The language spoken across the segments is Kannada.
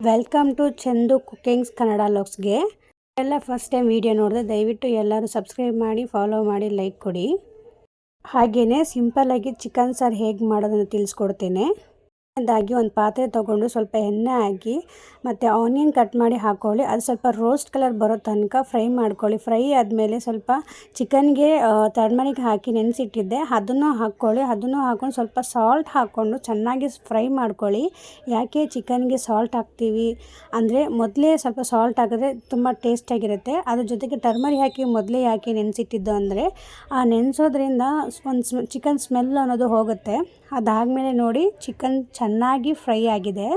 Welcome to Chandu cookings Kannada ಲಾಗ್ಸ್ಗೆ. ಎಲ್ಲ ಫಸ್ಟ್ ಟೈಮ್ ವಿಡಿಯೋ ನೋಡಿದ್ರೆ ದಯವಿಟ್ಟು ಎಲ್ಲರೂ ಸಬ್ಸ್ಕ್ರೈಬ್ ಮಾಡಿ, ಫಾಲೋ ಮಾಡಿ, ಲೈಕ್ ಕೊಡಿ. ಹಾಗೆಯೇ ಸಿಂಪಲ್ಲಾಗಿ ಚಿಕನ್ ಸಾರು ಹೇಗೆ ಮಾಡೋದನ್ನು ತಿಳಿಸ್ಕೊಡ್ತೇನೆ. ಅದಾಗಿ ಒಂದು ಪಾತ್ರೆ ತೊಗೊಂಡು ಸ್ವಲ್ಪ ಎಣ್ಣೆ ಹಾಕಿ ಮತ್ತು ಆನಿಯನ್ ಕಟ್ ಮಾಡಿ ಹಾಕ್ಕೊಳ್ಳಿ. ಅದು ಸ್ವಲ್ಪ ರೋಸ್ಟ್ ಕಲರ್ ಬರೋ ತನಕ ಫ್ರೈ ಮಾಡ್ಕೊಳ್ಳಿ. ಫ್ರೈ ಆದಮೇಲೆ ಸ್ವಲ್ಪ ಚಿಕನ್ಗೆ ಟರ್ಮರಿಕ್ ಹಾಕಿ ನೆನೆಸಿಟ್ಟಿದ್ದೆ, ಅದನ್ನು ಹಾಕ್ಕೊಳ್ಳಿ. ಅದನ್ನು ಹಾಕ್ಕೊಂಡು ಸ್ವಲ್ಪ ಸಾಲ್ಟ್ ಹಾಕ್ಕೊಂಡು ಚೆನ್ನಾಗಿ ಫ್ರೈ ಮಾಡ್ಕೊಳ್ಳಿ. ಯಾಕೆ ಚಿಕನ್ಗೆ ಸಾಲ್ಟ್ ಹಾಕ್ತೀವಿ ಅಂದರೆ ಮೊದಲೇ ಸ್ವಲ್ಪ ಸಾಲ್ಟ್ ಹಾಕಿದ್ರೆ ತುಂಬ ಟೇಸ್ಟಾಗಿರುತ್ತೆ. ಅದ್ರ ಜೊತೆಗೆ ಟರ್ಮರಿಕ್ ಹಾಕಿ ಮೊದಲೇ ಯಾಕೆ ನೆನೆಸಿಟ್ಟಿದ್ದು ಅಂದರೆ ಆ ನೆನೆಸೋದ್ರಿಂದ ಒಂದು ಚಿಕನ್ ಸ್ಮೆಲ್ ಅನ್ನೋದು ಹೋಗುತ್ತೆ. ಅದಾದಮೇಲೆ ನೋಡಿ ಚಿಕನ್ ಚೆನ್ನಾಗಿ ಫ್ರೈ ಆಗಿದೆ.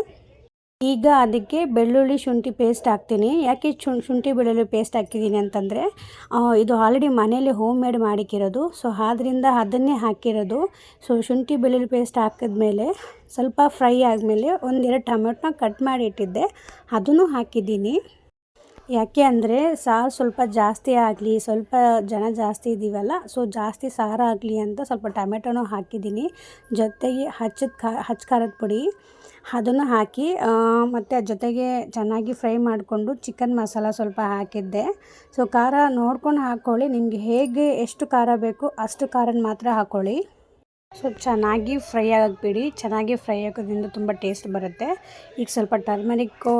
ಈಗ ಅದಕ್ಕೆ ಬೆಳ್ಳುಳ್ಳಿ ಶುಂಠಿ ಪೇಸ್ಟ್ ಹಾಕ್ತೀನಿ. ಯಾಕೆ ಶುಂಠಿ ಬೆಳ್ಳುಳ್ಳಿ ಪೇಸ್ಟ್ ಹಾಕಿದ್ದೀನಿ ಅಂತಂದರೆ ಇದು ಆಲ್ರೆಡಿ ಮನೇಲಿ ಹೋಮ್ ಮೇಡ್ ಮಾಡಿಕ್ಕಿರೋದು. ಸೊ ಆದ್ದರಿಂದ ಅದನ್ನೇ ಹಾಕಿರೋದು. ಸೊ ಶುಂಠಿ ಬೆಳ್ಳುಳ್ಳಿ ಪೇಸ್ಟ್ ಹಾಕಿದ್ಮೇಲೆ ಸ್ವಲ್ಪ ಫ್ರೈ ಆದಮೇಲೆ ಒಂದೆರಡು ಟೊಮೆಟೊನ ಕಟ್ ಮಾಡಿ ಇಟ್ಟಿದ್ದೆ, ಅದನ್ನು ಹಾಕಿದ್ದೀನಿ. ಯಾಕೆ ಅಂದರೆ ಸಾರು ಸ್ವಲ್ಪ ಜಾಸ್ತಿ ಆಗಲಿ, ಸ್ವಲ್ಪ ಜನ ಜಾಸ್ತಿ ಇದ್ದೀವಲ್ಲ, ಸೊ ಜಾಸ್ತಿ ಸಾರಾಗಲಿ ಅಂತ ಸ್ವಲ್ಪ ಟೊಮೆಟೊನೂ ಹಾಕಿದ್ದೀನಿ. ಜೊತೆಗೆ ಹಚ್ಚ ಖಾರದ ಪುಡಿ ಅದನ್ನು ಹಾಕಿ ಮತ್ತು ಅದ್ರ ಜೊತೆಗೆ ಚೆನ್ನಾಗಿ ಫ್ರೈ ಮಾಡಿಕೊಂಡು ಚಿಕನ್ ಮಸಾಲ ಸ್ವಲ್ಪ ಹಾಕಿದ್ದೆ. ಸೊ ಖಾರ ನೋಡ್ಕೊಂಡು ಹಾಕ್ಕೊಳ್ಳಿ. ನಿಮಗೆ ಹೇಗೆ ಎಷ್ಟು ಖಾರ ಬೇಕು ಅಷ್ಟು ಖಾರನ ಮಾತ್ರ ಹಾಕ್ಕೊಳ್ಳಿ. ಸೊ ಚೆನ್ನಾಗಿ ಫ್ರೈ ಆಗಿಬಿಡಿ. ಚೆನ್ನಾಗಿ ಫ್ರೈ ಆಗೋದ್ರಿಂದ ತುಂಬ ಟೇಸ್ಟ್ ಬರುತ್ತೆ. ಈಗ ಸ್ವಲ್ಪ ಟರ್ಮರಿಕ್ಕು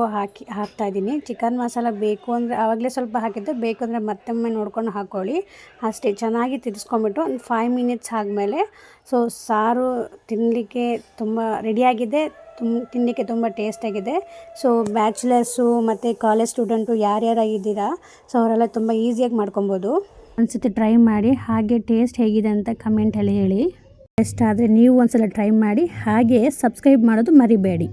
ಹಾಕ್ತಾಯಿದ್ದೀನಿ. ಚಿಕನ್ ಮಸಾಲ ಬೇಕು ಅಂದರೆ ಆವಾಗಲೇ ಸ್ವಲ್ಪ ಹಾಕಿದ್ದೆ, ಬೇಕು ಅಂದರೆ ಮತ್ತೊಮ್ಮೆ ನೋಡ್ಕೊಂಡು ಹಾಕ್ಕೊಳ್ಳಿ. ಅಷ್ಟೇ. ಚೆನ್ನಾಗಿ ತಿರ್ಸ್ಕೊಂಬಿಟ್ಟು ಒಂದು 5 ಮಿನಿಟ್ಸ್ ಆದಮೇಲೆ ಸೊ ಸಾರು ತಿನ್ನಲಿಕ್ಕೆ ತುಂಬ ರೆಡಿಯಾಗಿದೆ. ತಿನ್ನಲಿಕ್ಕೆ ತುಂಬ ಟೇಸ್ಟಾಗಿದೆ. ಸೊ ಬ್ಯಾಚುಲರ್ಸು ಮತ್ತು ಕಾಲೇಜ್ ಸ್ಟೂಡೆಂಟು ಯಾರ್ಯಾರಾಗಿದ್ದೀರಾ ಸೊ ಅವರೆಲ್ಲ ತುಂಬ ಈಸಿಯಾಗಿ ಮಾಡ್ಕೊಬೋದು. ಒಂದ್ಸತಿ ಟ್ರೈ ಮಾಡಿ, ಹಾಗೆ ಟೇಸ್ಟ್ ಹೇಗಿದೆ ಅಂತ ಕಮೆಂಟಲ್ಲಿ ಹೇಳಿ. ಇಷ್ಟ ಆದರೆ ನೀವು ಒಂದ್ಸಲ ಟ್ರೈ ಮಾಡಿ. ಹಾಗೆ ಸಬ್ಸ್ಕ್ರೈಬ್ ಮಾಡೋದು ಮರಿಬೇಡಿ.